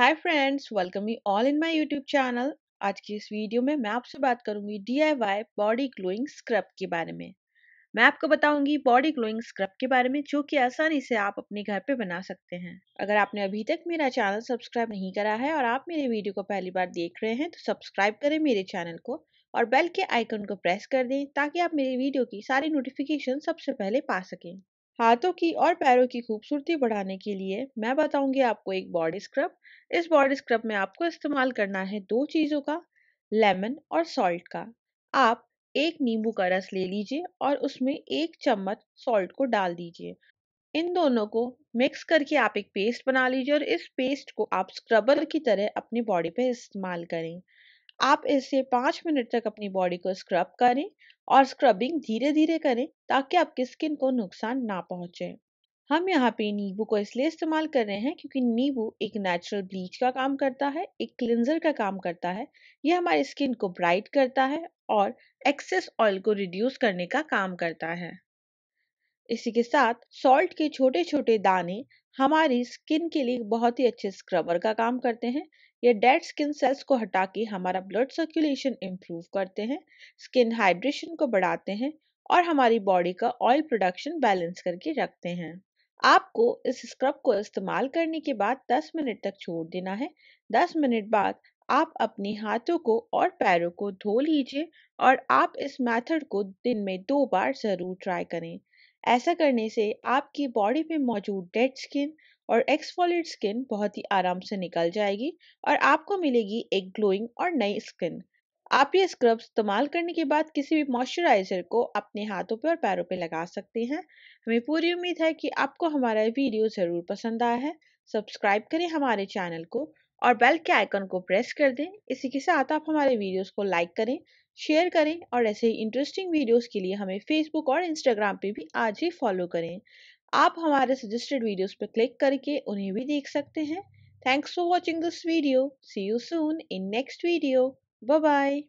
Hi friends, welcome you all in my YouTube channel. आज की इस वीडियो में मैं आपसे बात करूंगी DIY बॉडी ग्लोइंग स्क्रब के बारे में। मैं आपको बताऊंगी बॉडी ग्लोइंग स्क्रब के बारे में जो कि आसानी से आप अपने घर पे बना सकते हैं। अगर आपने अभी तक मेरा चैनल सब्सक्राइब नहीं करा है और आप मेरे वीडियो को पहली बार देख रहे हैं तो सब्सक्राइब करें मेरे चैनल को और बेल के आइकन को प्रेस कर दें ताकि आप मेरी वीडियो की सारी नोटिफिकेशन सबसे पहले पा सकें। हाथों की और पैरों की खूबसूरती बढ़ाने के लिए मैं बताऊंगी आपको एक बॉडी स्क्रब। इस बॉडी स्क्रब में आपको इस्तेमाल करना है दो चीज़ों का, लेमन और सॉल्ट का। आप एक नींबू का रस ले लीजिए और उसमें एक चम्मच सॉल्ट को डाल दीजिए। इन दोनों को मिक्स करके आप एक पेस्ट बना लीजिए और इस पेस्ट को आप स्क्रबर की तरह अपनी बॉडी पे इस्तेमाल करें। आप इससे 5 मिनट तक अपनी बॉडी को स्क्रब करें और स्क्रबिंग धीरे धीरे करें ताकि आपकी स्किन को नुकसान ना पहुंचे। हम यहाँ पे नींबू को इसलिए इस्तेमाल कर रहे हैं क्योंकि नींबू एक नेचुरल ब्लीच का काम करता है, एक क्लिंजर का काम करता है। ये हमारी स्किन को ब्राइट करता है और एक्सेस ऑयल को रिड्यूस करने का काम करता है। इसी के साथ सॉल्ट के छोटे छोटे दाने हमारी स्किन के लिए बहुत ही अच्छे स्क्रबर का काम करते हैं। ये डेड स्किन सेल्स को हटा के हमारा ब्लड सर्कुलेशन इम्प्रूव करते हैं, स्किन हाइड्रेशन को बढ़ाते हैं और हमारी बॉडी का ऑयल प्रोडक्शन बैलेंस करके रखते हैं। आपको इस स्क्रब को इस्तेमाल करने के बाद 10 मिनट तक छोड़ देना है। 10 मिनट बाद आप अपने हाथों को और पैरों को धो लीजिए और आप इस मेथड को दिन में 2 बार ज़रूर ट्राई करें। ऐसा करने से आपकी बॉडी में मौजूद डेड स्किन और एक्सफोलिएट स्किन बहुत ही आराम से निकल जाएगी और आपको मिलेगी एक ग्लोइंग और नई स्किन। आप ये स्क्रब इस्तेमाल करने के बाद किसी भी मॉइस्चराइजर को अपने हाथों पे और पैरों पे लगा सकते हैं। हमें पूरी उम्मीद है कि आपको हमारा वीडियो ज़रूर पसंद आया है। सब्सक्राइब करें हमारे चैनल को और बेल के आइकन को प्रेस कर दें। इसी के साथ आप हमारे वीडियोस को लाइक करें, शेयर करें और ऐसे ही इंटरेस्टिंग वीडियोस के लिए हमें फेसबुक और इंस्टाग्राम पे भी आज ही फॉलो करें। आप हमारे सजेस्टेड वीडियोस पर क्लिक करके उन्हें भी देख सकते हैं। Thanks for watching this video. See you soon in next video. Bye bye.